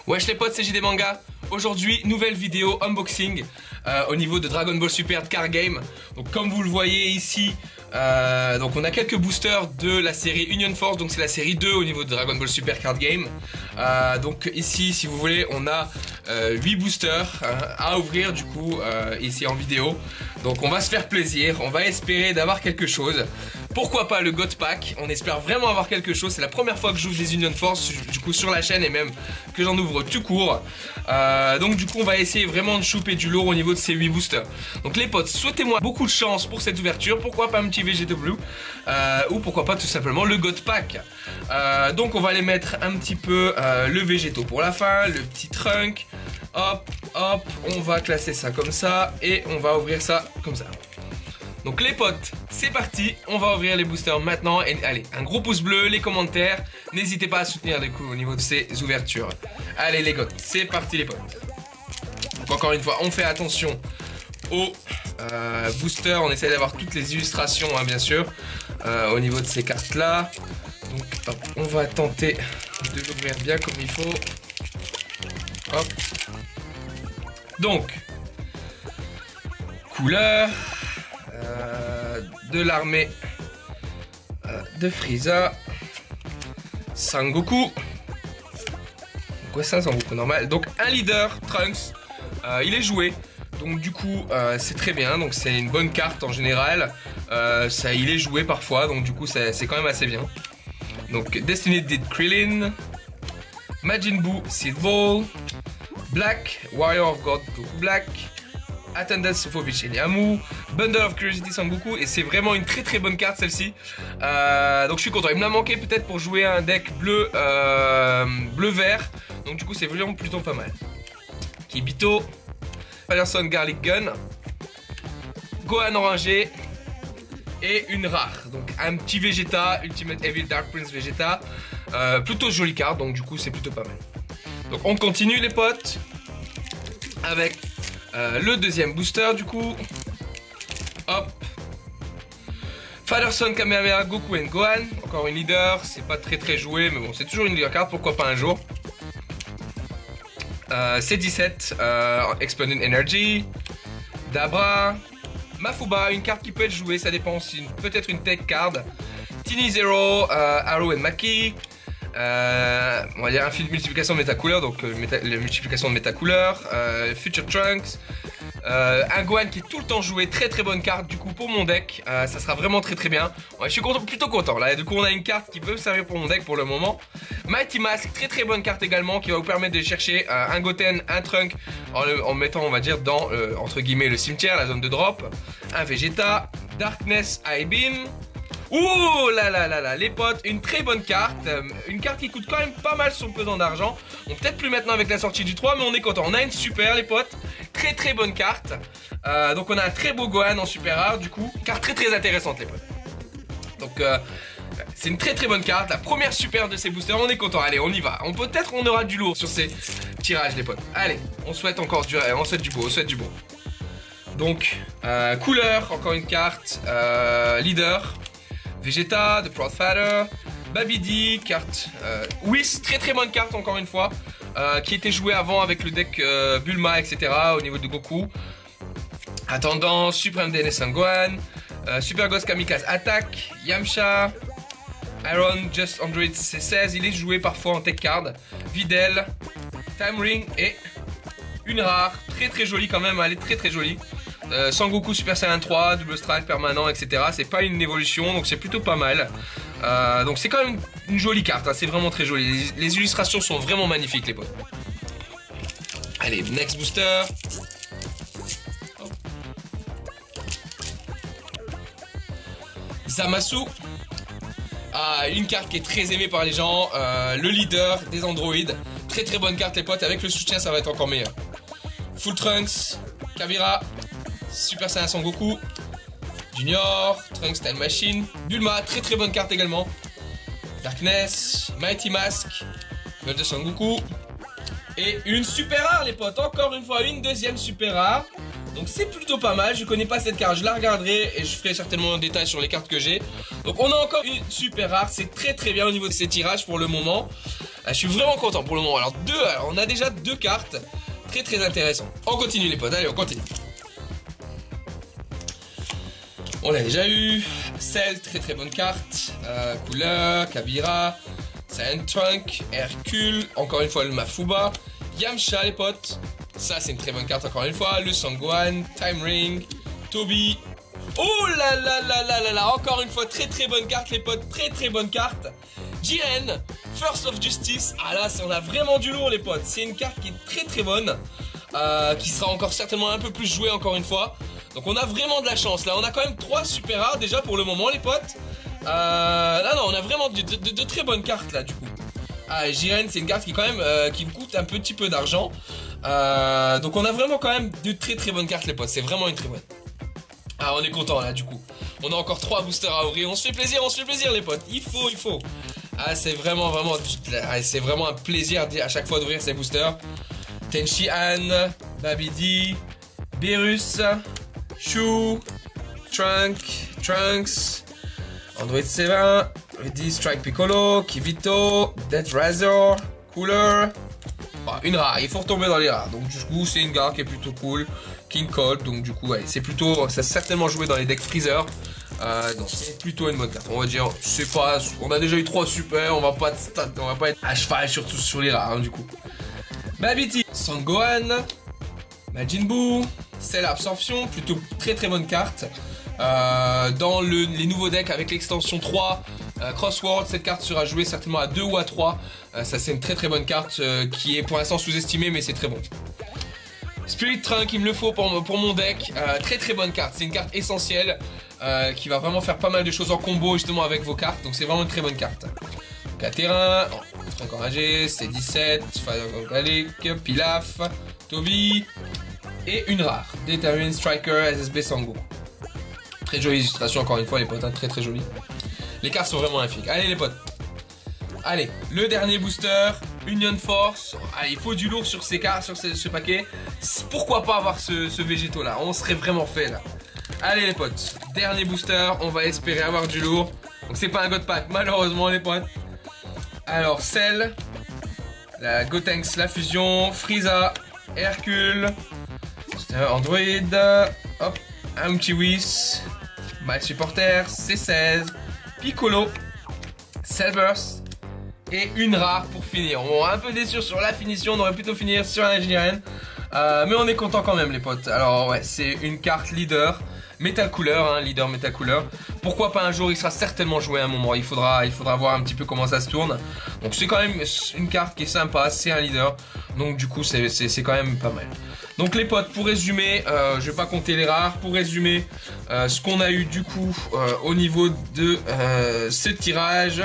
Wesh les potes, c'est JD Manga. Aujourd'hui, nouvelle vidéo unboxing au niveau de Dragon Ball Super Card Game. Donc comme vous le voyez ici, donc on a quelques boosters de la série Union Force. Donc c'est la série 2 au niveau de Dragon Ball Super Card Game. Donc ici, si vous voulez, on a 8 boosters à ouvrir du coup ici en vidéo. Donc on va se faire plaisir, on va espérer d'avoir quelque chose. Pourquoi pas le God Pack, on espère vraiment avoir quelque chose. C'est la première fois que j'ouvre des Union Force du coup sur la chaîne et même que j'en ouvre tout court. Donc du coup on va essayer vraiment de choper du lourd au niveau de ces 8 boosters. Donc les potes, souhaitez-moi beaucoup de chance pour cette ouverture. Pourquoi pas un petit Vegeta Blue ou pourquoi pas tout simplement le God Pack. Donc on va aller mettre un petit peu le Végéto pour la fin, le petit Trunk. Hop, hop, on va classer ça comme ça et on va ouvrir ça comme ça. Donc les potes, c'est parti, on va ouvrir les boosters maintenant. Et allez, un gros pouce bleu, les commentaires. N'hésitez pas à soutenir du coup au niveau de ces ouvertures. Allez les gars, c'est parti les potes. Donc encore une fois, on fait attention aux boosters. On essaie d'avoir toutes les illustrations hein, bien sûr au niveau de ces cartes là. Donc hop, on va tenter de l'ouvrir bien comme il faut. Hop. Donc, couleur de l'armée de Frieza, Sangoku. Quoi ça, Sangoku normal. Donc un leader, Trunks, il est joué. Donc du coup c'est très bien, donc c'est une bonne carte en général. Il est joué parfois, donc du coup c'est quand même assez bien. Donc Destiny Did Krillin, Majin Buu, Seed Ball, Black, Warrior of God, Goku Black, Attendance Sophovich et Niamu, Bundle of Curiosity Sangoku, et c'est vraiment une très bonne carte celle-ci. Donc je suis content, il me l'a manqué peut-être pour jouer un deck bleu bleu-vert, donc du coup c'est vraiment plutôt pas mal. Kibito, Patterson Garlic Gun, Gohan orangé et une rare, donc un petit Vegeta, Ultimate Evil Dark Prince Vegeta, plutôt jolie carte, donc du coup c'est plutôt pas mal. Donc on continue les potes avec le deuxième booster du coup. Hop. Fatherson Kamehameha Goku and Gohan. Encore une leader, c'est pas très joué mais bon c'est toujours une leader card, pourquoi pas un jour. C17 Exploding Energy. Dabra. Mafuba, une carte qui peut être jouée, ça dépend aussi, peut-être une tech card. Tiny Zero, Arrow and Maki. On va dire un fil de multiplication de métacouleur, donc la multiplication de métacouleur. Future Trunks. Un Gohan qui est tout le temps joué, très bonne carte du coup pour mon deck. Ça sera vraiment très bien. Ouais, je suis plutôt content là, du coup on a une carte qui peut me servir pour mon deck pour le moment. Mighty Mask, très bonne carte également, qui va vous permettre de chercher un Goten, un Trunk en mettant on va dire dans entre guillemets le cimetière, la zone de drop. Un Vegeta, Darkness Eye Beam. Ouh là, les potes, une très bonne carte, une carte qui coûte quand même pas mal son pesant d'argent. Bon, peut-être plus maintenant avec la sortie du 3, mais on est content. On a une super les potes, très bonne carte. Donc on a un très beau Gohan en super rare du coup, carte très intéressante les potes. Donc c'est une très bonne carte, la première super de ces boosters, on est content. Allez, on y va. Peut-être on aura du lourd sur ces tirages les potes. Allez, on souhaite encore on souhaite du beau, Donc couleur, encore une carte, leader. Vegeta, The Proud Father, Babidi, carte Whis, très bonne carte encore une fois, qui était jouée avant avec le deck Bulma, etc. au niveau de Goku. Attendant, Supreme DNS Gohan, Super Ghost Kamikaze Attack, Yamcha, Iron Just Android C16, il est joué parfois en tech card, Videl, Time Ring et une rare, très jolie quand même, elle est très jolie. Sangoku Super Saiyan 3, double strike permanent, etc. C'est pas une évolution, donc c'est plutôt pas mal. Donc c'est quand même une jolie carte, hein, c'est vraiment très joli. Les illustrations sont vraiment magnifiques, les potes. Allez, next booster. Zamasu. Une carte qui est très aimée par les gens, le leader des androïdes. Très bonne carte, les potes. Avec le soutien, ça va être encore meilleur. Full Trunks, Kavira. Super Saiyan Sangoku, Junior, Trunks Time Machine, Bulma, très bonne carte également. Darkness, Mighty Mask, Gold de Sangoku. Et une super rare les potes, encore une fois une deuxième super rare. Donc c'est plutôt pas mal, je connais pas cette carte, je la regarderai et je ferai certainement un détail sur les cartes que j'ai. Donc on a encore une super rare, c'est très bien au niveau de ces tirages pour le moment. Je suis vraiment content pour le moment. Alors on a déjà 2 cartes. Très très intéressant. On continue les potes, allez on continue. On l'a déjà eu. Cell, très très bonne carte. Couleur, Kabira, Sand Trunk, Hercule, encore une fois le Mafuba, Yamcha les potes. Ça c'est une très bonne carte encore une fois. Le Sangohan, Time Ring, Toby. Oh là là là là là là, encore une fois très très bonne carte les potes, très très bonne carte. Jiren, First of Justice. Ah là on a vraiment du lourd les potes. C'est une carte qui est très très bonne. Qui sera encore certainement un peu plus jouée encore une fois. Donc on a vraiment de la chance là. On a quand même 3 super rares déjà pour le moment les potes. Là non on a vraiment de très bonnes cartes là du coup. Jiren c'est une carte qui quand même qui me coûte un petit peu d'argent. Donc on a vraiment quand même de très très bonnes cartes les potes. C'est vraiment une très bonne. On est content là du coup. On a encore 3 boosters à ouvrir. On se fait plaisir les potes. Il faut. C'est vraiment c'est vraiment un plaisir à chaque fois d'ouvrir ces boosters. Tenchi-Han, Babidi, Beerus, Shu, Trunks, Android 7, Ready Strike Piccolo, Kivito, Death Razor, Cooler. Une rare, il faut retomber dans les rares. Donc du coup c'est une gare qui est plutôt cool. King Cold, donc du coup ouais, c'est plutôt, ça certainement joué dans les decks Freezer. Donc c'est plutôt une bonne carte. On va dire, c'est pas, on a déjà eu 3 super, on va pas être à cheval surtout sur les rares du coup. Babidi, Sangohan, Majin Buu, Cell Absorption, plutôt très très bonne carte. Dans les nouveaux decks avec l'extension 3, Crossword, cette carte sera jouée certainement à 2 ou à 3. Ça c'est une très très bonne carte qui est pour l'instant sous-estimée mais c'est très bon. Spirit Trunk, il me le faut pour mon deck. Très très bonne carte, c'est une carte essentielle qui va vraiment faire pas mal de choses en combo justement avec vos cartes. Donc c'est vraiment une très bonne carte. Katerin, Frank Enragé, C17, Fire Gallic, Pilaf, Toby et une rare, Determined Striker SSB Sango. Très jolie illustration encore une fois les potes, hein, très très jolie. Les cartes sont vraiment magnifiques. Allez les potes. Allez, le dernier booster, Union Force. Allez, il faut du lourd sur ces cartes, sur ce paquet. Pourquoi pas avoir ce végétaux là, on serait vraiment fait là. Allez les potes, dernier booster, on va espérer avoir du lourd. Donc c'est pas un God Pack malheureusement les potes. Alors Cell, la Gotenks, la fusion, Frieza, Hercule, Android, hop, un petit Whis, My Supporter, C16, Piccolo, Cellburst et une rare pour finir. On est un peu déçu sur la finition, on aurait plutôt finir sur un Jiren. Mais on est content quand même les potes. Alors ouais, c'est une carte leader. Metal Cooler, hein, leader Metal Cooler. Pourquoi pas un jour, il sera certainement joué à un moment. Il faudra voir un petit peu comment ça se tourne. Donc c'est quand même une carte qui est sympa, c'est un leader. Donc du coup c'est quand même pas mal. Donc les potes, pour résumer, je vais pas compter les rares. Pour résumer, ce qu'on a eu du coup au niveau de ce tirage,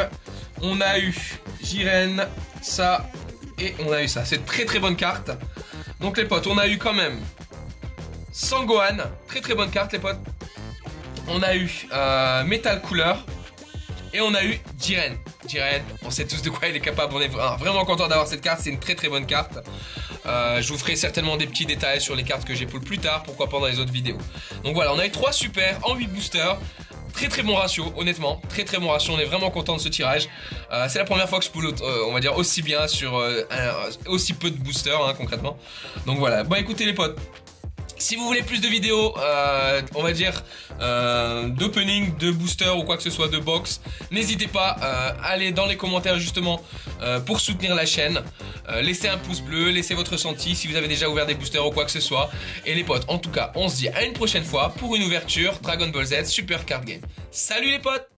on a eu Jiren, ça et on a eu ça. C'est une très très bonne carte. Donc les potes, on a eu quand même Sangohan, très très bonne carte les potes. On a eu Metal Cooler et on a eu Jiren. Jiren, on sait tous de quoi il est capable. On est vraiment content d'avoir cette carte, c'est une très très bonne carte. Je vous ferai certainement des petits détails sur les cartes que j'ai pull plus tard, pourquoi pas dans les autres vidéos. Donc voilà, on a eu 3 super en 8 boosters. Très très bon ratio, honnêtement, très très bon ratio, on est vraiment content de ce tirage. C'est la première fois que je pull, on va dire, aussi bien sur aussi peu de boosters, hein, concrètement. Donc voilà, bon écoutez les potes. Si vous voulez plus de vidéos, on va dire, d'opening, de booster ou quoi que ce soit, de box, n'hésitez pas à aller dans les commentaires justement pour soutenir la chaîne. Laissez un pouce bleu, laissez votre ressenti si vous avez déjà ouvert des boosters ou quoi que ce soit. Et les potes, en tout cas, on se dit à une prochaine fois pour une ouverture Dragon Ball Z Super Card Game. Salut les potes!